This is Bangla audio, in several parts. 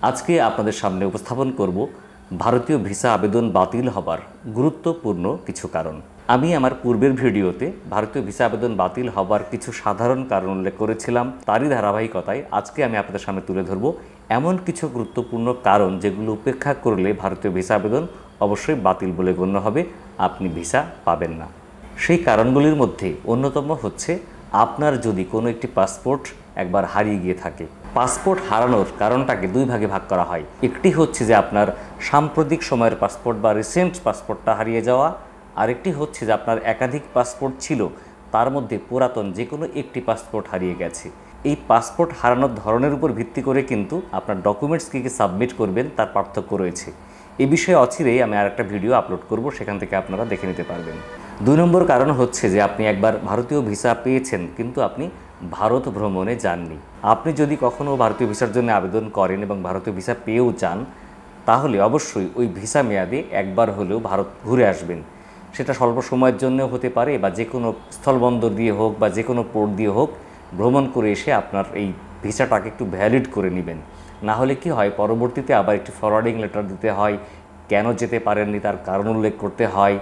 আজকে আপনাদের সামনে উপস্থাপন করব ভারতীয় ভিসা আবেদন বাতিল হবার গুরুত্বপূর্ণ কিছু কারণ। আমি আমার পূর্বের ভিডিওতে ভারতীয় ভিসা আবেদন বাতিল হবার কিছু সাধারণ কারণ উল্লেখ করেছিলাম। তারই ধারাবাহিকতায় আজকে আমি আপনাদের সামনে তুলে ধরব এমন কিছু গুরুত্বপূর্ণ কারণ যেগুলো উপেক্ষা করলে ভারতীয় ভিসা আবেদন অবশ্যই বাতিল বলে গণ্য হবে, আপনি ভিসা পাবেন না। সেই কারণগুলির মধ্যে অন্যতম হচ্ছে আপনার যদি কোনো একটি পাসপোর্ট একবার হারিয়ে গিয়ে থাকে। পাসপোর্ট হারানোর কারণটাকে দুই ভাগে ভাগ করা হয়। একটি হচ্ছে যে আপনার সাম্প্রতিক সময়ের পাসপোর্ট বা রিসেন্ট পাসপোর্টটা হারিয়ে যাওয়া, আরেকটি হচ্ছে যে আপনার একাধিক পাসপোর্ট ছিল, তার মধ্যে পুরাতন যে কোনো একটি পাসপোর্ট হারিয়ে গেছে। এই পাসপোর্ট হারানোর ধরনের উপর ভিত্তি করে কিন্তু আপনার ডকুমেন্টস কী কী সাবমিট করবেন তার পার্থক্য রয়েছে। এই বিষয়ে অচিরেই আমি আরেকটা ভিডিও আপলোড করব, সেখান থেকে আপনারা দেখে নিতে পারবেন। 2 নম্বর কারণ হচ্ছে যে আপনি একবার ভারতীয় ভিসা পেয়েছেন কিন্তু আপনি ভারত ভ্রমণে যাননি। আপনি যদি কখনও ভারতীয় ভিসার জন্য আবেদন করেন এবং ভারতীয় ভিসা পেয়েও যান, তাহলে অবশ্যই ওই ভিসা মেয়াদে একবার হলেও ভারত ঘুরে আসবেন। সেটা স্বল্প সময়ের জন্যও হতে পারে বা যে কোনো স্থলবন্দর দিয়ে হোক বা যে কোনো পোর্ট দিয়ে হোক, ভ্রমণ করে এসে আপনার এই ভিসাটাকে একটু ভ্যালিড করে নেবেন। না হলে কি হয়, পরবর্তীতে আবার একটি ফরওয়ার্ডিং লেটার দিতে হয়, কেন যেতে পারেননি তার কারণ উল্লেখ করতে হয়।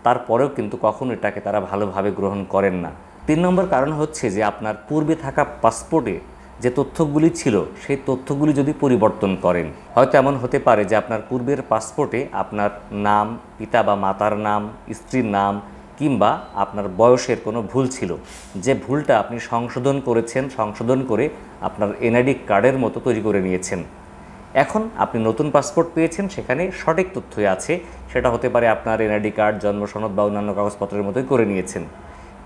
তারপরেও কিন্তু কখনো এটাকে তারা ভালোভাবে গ্রহণ করেন না। 3 নম্বর কারণ হচ্ছে যে আপনার পূর্বে থাকা পাসপোর্টে যে তথ্যগুলি ছিল সেই তথ্যগুলি যদি পরিবর্তন করেন, হয়তো এমন হতে পারে যে আপনার পূর্বের পাসপোর্টে আপনার নাম, পিতা বা মাতার নাম, স্ত্রীর নাম কিংবা আপনার বয়সের কোনো ভুল ছিল, যে ভুলটা আপনি সংশোধন করেছেন, সংশোধন করে আপনার এনআইডি কার্ডের মতো তৈরি করে নিয়েছেন। এখন আপনি নতুন পাসপোর্ট পেয়েছেন, সেখানে সঠিক তথ্যই আছে, সেটা হতে পারে আপনার এনআইডি কার্ড, জন্ম সনদ বা অন্যান্য কাগজপত্রের মতোই করে নিয়েছেন।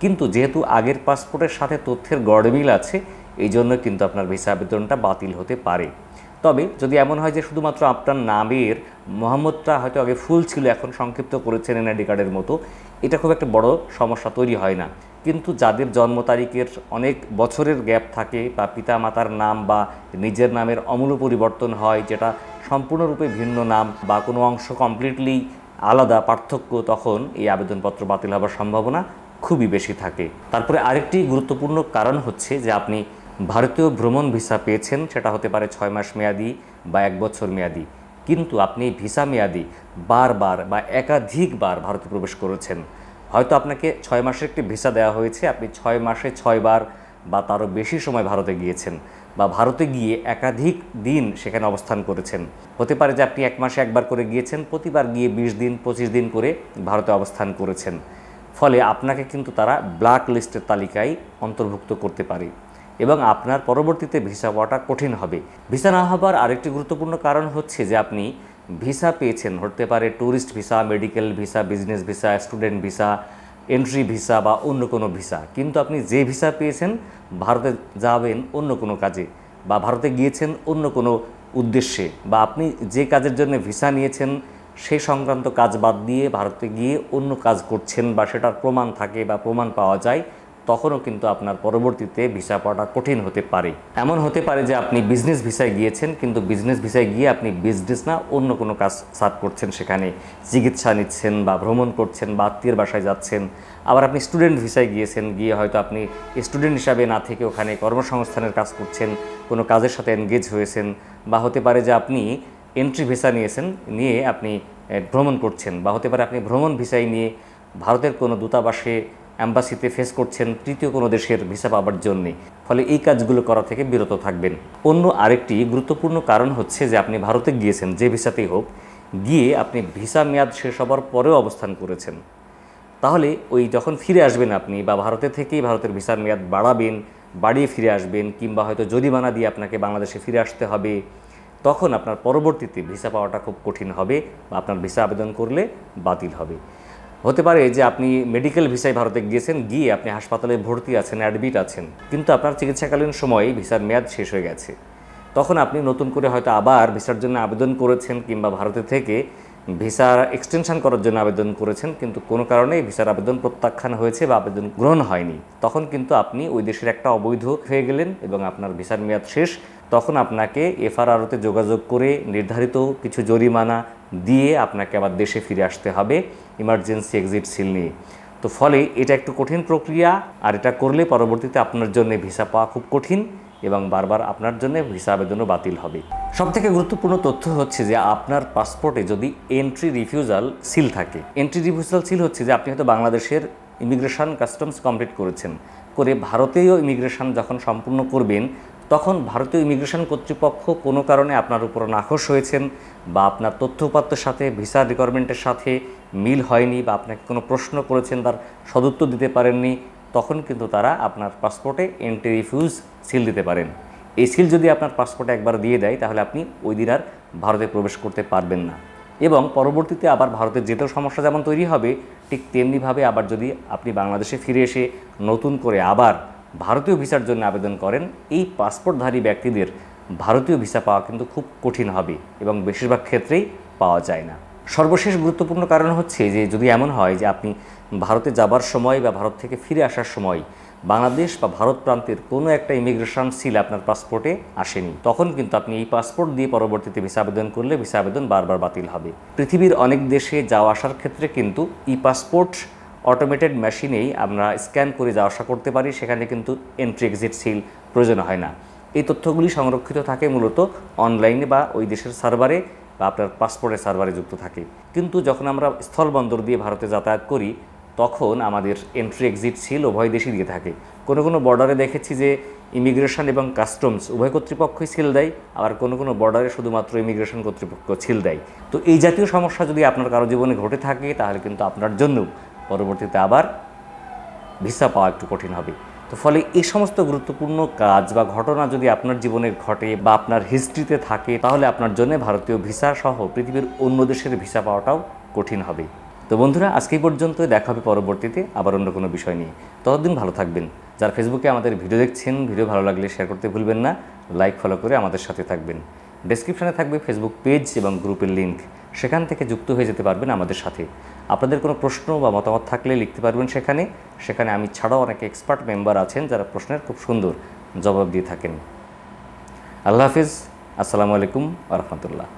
কিন্তু যেহেতু আগের পাসপোর্টের সাথে তথ্যের গড়মিল আছে, এই জন্য কিন্তু আপনার ভিসা আবেদনটা বাতিল হতে পারে। তবে যদি এমন হয় যে শুধুমাত্র আপনার নামের মোহাম্মদটা হয়তো আগে ফুল ছিল, এখন সংক্ষিপ্ত করেছেন এনআইডি কার্ডের মতো, এটা খুব একটা বড় সমস্যা তৈরি হয় না। কিন্তু যাদের জন্ম তারিখের অনেক বছরের গ্যাপ থাকে বা পিতা মাতার নাম বা নিজের নামের আমূল পরিবর্তন হয়, যেটা সম্পূর্ণরূপে ভিন্ন নাম বা কোনো অংশ কমপ্লিটলি আলাদা পার্থক্য, তখন এই আবেদনপত্র বাতিল হওয়ার সম্ভাবনা খুবই বেশি থাকে। তারপরে আরেকটি গুরুত্বপূর্ণ কারণ হচ্ছে যে আপনি ভারতীয় ভ্রমণ ভিসা পেয়েছেন, সেটা হতে পারে 6 মাস মেয়াদি বা 1 বছর মেয়াদি, কিন্তু আপনি ভিসা মেয়াদি বারবার বা একাধিকবার ভারতে প্রবেশ করেছেন। হয়তো আপনাকে 6 মাসের একটি ভিসা দেওয়া হয়েছে, আপনি 6 মাসে 6 বার বা তারও বেশি সময় ভারতে গিয়েছেন বা ভারতে গিয়ে একাধিক দিন সেখানে অবস্থান করেছেন। হতে পারে যে আপনি 1 মাসে একবার করে গিয়েছেন, প্রতিবার গিয়ে 20 দিন 25 দিন করে ভারতে অবস্থান করেছেন। ফলে আপনাকে কিন্তু তারা ব্ল্যাক লিস্টের তালিকায় অন্তর্ভুক্ত করতে পারে এবং আপনার পরবর্তীতে ভিসা পাওয়াটা কঠিন হবে। ভিসা না হবার আরেকটি গুরুত্বপূর্ণ কারণ হচ্ছে যে আপনি ভিসা পেয়েছেন, হতে পারে tourist visa, medical visa, business visa, student visa, entry visa বা অন্য কোনো ভিসা, কিন্তু আপনি যে ভিসা পেয়েছেন ভারতে যাবেন অন্য কোনো কাজে বা ভারতে গিয়েছেন অন্য কোনো উদ্দেশ্যে, বা আপনি যে কাজের জন্য ভিসা নিয়েছেন সেই সংক্রান্ত কাজ বাদ দিয়ে ভারতে গিয়ে অন্য কাজ করছেন বা সেটার প্রমাণ থাকে বা প্রমাণ পাওয়া যায়, তখনও কিন্তু আপনার পরবর্তীতে ভিসা পাওয়াটা কঠিন হতে পারে। এমন হতে পারে যে আপনি বিজনেস ভিসায় গিয়েছেন, কিন্তু বিজনেস ভিসায় গিয়ে আপনি বিজনেস না অন্য কোনো কাজ সার্চ করছেন, সেখানে চিকিৎসা নিচ্ছেন বা ভ্রমণ করছেন বা আত্মীয়ের বাসায় যাচ্ছেন। আবার আপনি স্টুডেন্ট ভিসায় গিয়েছেন, গিয়ে হয়তো আপনি স্টুডেন্ট হিসাবে না থেকে ওখানে কর্মসংস্থানের কাজ করছেন, কোনো কাজের সাথে এনগেজ হয়েছেন। বা হতে পারে যে আপনি এন্ট্রি ভিসা নিয়েছেন, নিয়ে আপনি ভ্রমণ করছেন, বা হতে পারে আপনি ভ্রমণ ভিসায় নিয়ে ভারতের কোনো দূতাবাসে, অ্যাম্বাসিতে ফেস করছেন তৃতীয় কোনো দেশের ভিসা পাওয়ার জন্যে। ফলে এই কাজগুলো করা থেকে বিরত থাকবেন। অন্য আরেকটি গুরুত্বপূর্ণ কারণ হচ্ছে যে আপনি ভারতে গিয়েছেন, যে ভিসাতেই হোক, গিয়ে আপনি ভিসা মেয়াদ শেষ হবার পরেও অবস্থান করেছেন। তাহলে ওই যখন ফিরে আসবেন আপনি, বা ভারতে থেকেই ভারতের ভিসার মেয়াদ বাড়াবেন, বাড়িয়ে ফিরে আসবেন, কিংবা হয়তো জরিমানা দিয়ে আপনাকে বাংলাদেশে ফিরে আসতে হবে, তখন আপনার পরবর্তীতে ভিসা পাওয়াটা খুব কঠিন হবে বা আপনার ভিসা আবেদন করলে বাতিল হবে। হতে পারে যে আপনি মেডিকেল ভিসায় ভারতে গিয়েছেন, গিয়ে আপনি হাসপাতালে ভর্তি আছেন, অ্যাডমিট আছেন, কিন্তু আপনার চিকিৎসাকালীন সময়ে ভিসার মেয়াদ শেষ হয়ে গেছে। তখন আপনি নতুন করে হয়তো আবার ভিসার জন্য আবেদন করেছেন, কিংবা ভারতে থেকে ভিসার এক্সটেনশন করার জন্য আবেদন করেছেন, কিন্তু কোনো কারণে ভিসার আবেদন প্রত্যাখ্যান হয়েছে বা আবেদন গ্রহণ হয়নি। তখন কিন্তু আপনি ওই দেশের একটা অবৈধ হয়ে গেলেন এবং আপনার ভিসার মেয়াদ শেষ। তখন আপনাকে এফআরআরওতে যোগাযোগ করে নির্ধারিত কিছু জরিমানা দিয়ে আপনাকে আবার দেশে ফিরে আসতে হবে ইমার্জেন্সি এক্সিট সিল নিয়ে। তো ফলে এটা একটু কঠিন প্রক্রিয়া, আর এটা করলে পরবর্তীতে আপনার জন্য ভিসা পাওয়া খুব কঠিন এবং বারবার আপনার জন্য ভিসা আবেদনও বাতিল হবে। সবথেকে গুরুত্বপূর্ণ তথ্য হচ্ছে যে আপনার পাসপোর্টে যদি এন্ট্রি রিফিউজাল সিল থাকে। এন্ট্রি রিফিউজাল সিল হচ্ছে যে আপনি হয়তো বাংলাদেশের ইমিগ্রেশন কাস্টমস কমপ্লিট করেছেন, করে ভারতীয় ইমিগ্রেশন যখন সম্পূর্ণ করবেন তখন ভারতীয় ইমিগ্রেশন কর্তৃপক্ষ কোনো কারণে আপনার উপর নাখোশ হয়েছেন বা আপনার তথ্য উপাত্তের সাথে ভিসা রিকোয়ারমেন্টের সাথে মিল হয়নি বা আপনাকে কোনো প্রশ্ন করেছেন তার সদুত্তর দিতে পারেননি, তখন কিন্তু তারা আপনার পাসপোর্টে এন্ট্রি রিফিউজ সিল দিতে পারেন। এই সিল যদি আপনার পাসপোর্টে একবার দিয়ে দেয় তাহলে আপনি ওই দিন আর ভারতে প্রবেশ করতে পারবেন না এবং পরবর্তীতে আবার ভারতে যেতেও সমস্যা যেমন তৈরি হবে, ঠিক তেমনিভাবে আবার যদি আপনি বাংলাদেশে ফিরে এসে নতুন করে আবার ভারতীয় ভিসার জন্য আবেদন করেন, এই পাসপোর্টধারী ব্যক্তিদের ভারতীয় ভিসা পাওয়া কিন্তু খুব কঠিন হবে এবং বেশিরভাগ ক্ষেত্রেই পাওয়া যায় না। সর্বশেষ গুরুত্বপূর্ণ কারণ হচ্ছে যে যদি এমন হয় যে আপনি ভারতে যাবার সময় বা ভারত থেকে ফিরে আসার সময় বাংলাদেশ বা ভারত প্রান্তের কোনো একটা ইমিগ্রেশন সিল আপনার পাসপোর্টে আসেনি, তখন কিন্তু আপনি এই পাসপোর্ট দিয়ে পরবর্তীতে ভিসা আবেদন করলে ভিসা আবেদন বারবার বাতিল হবে। পৃথিবীর অনেক দেশে যাওয়া আসার ক্ষেত্রে কিন্তু ই পাসপোর্ট অটোমেটেড মেশিনেই আমরা স্ক্যান করে যাওয়া আসা করতে পারি, সেখানে কিন্তু এন্ট্রি এক্সিট সিল প্রয়োজন হয় না। এই তথ্যগুলি সংরক্ষিত থাকে মূলত অনলাইনে বা ওই দেশের সার্ভারে বা আপনার পাসপোর্টের সার্ভারে যুক্ত থাকে। কিন্তু যখন আমরা স্থলবন্দর দিয়ে ভারতে যাতায়াত করি তখন আমাদের এন্ট্রি এক্সিট সিল উভয় দেশই দিয়ে থাকে। কোনো কোনো বর্ডারে দেখেছি যে ইমিগ্রেশন এবং কাস্টমস উভয় কর্তৃপক্ষই সিল দেয়, আবার কোনো কোনো বর্ডারে শুধুমাত্র ইমিগ্রেশন কর্তৃপক্ষ সিল দেয়। তো এই জাতীয় সমস্যা যদি আপনার কারো জীবনে ঘটে থাকে তাহলে কিন্তু আপনার জন্য পরবর্তীতে আবার ভিসা পাওয়া একটু কঠিন হবে। তো ফলে এই সমস্ত গুরুত্বপূর্ণ কাজ বা ঘটনা যদি আপনার জীবনে ঘটে বা আপনার হিস্ট্রিতে থাকে তাহলে আপনার জন্য ভারতীয় ভিসা সহ পৃথিবীর অন্য দেশের ভিসা পাওয়াটাও কঠিন হবে। তো বন্ধুরা, আজকেই পর্যন্ত, দেখা হবে পরবর্তীতে আবার অন্য কোনো বিষয় নিয়ে। ততদিন ভালো থাকবেন। যারা ফেসবুকে আমাদের ভিডিও দেখছেন, ভিডিও ভালো লাগলে শেয়ার করতে ভুলবেন না, লাইক ফলো করে আমাদের সাথে থাকবেন। ডেসক্রিপশনে থাকবে ফেসবুক পেজ এবং গ্রুপের লিঙ্ক, সেখান থেকে যুক্ত হয়ে যেতে পারবেন আমাদের সাথে। আপনাদের কোনো প্রশ্ন বা মতামত থাকলে লিখতে পারবেন সেখানে আমি ছাড়াও অনেক এক্সপার্ট মেম্বার আছেন যারা প্রশ্নের খুব সুন্দর জবাব দিয়ে থাকেন। আল্লাহ হাফিজ, আসসালামু আলাইকুম ওয়া রাহমাতুল্লাহ।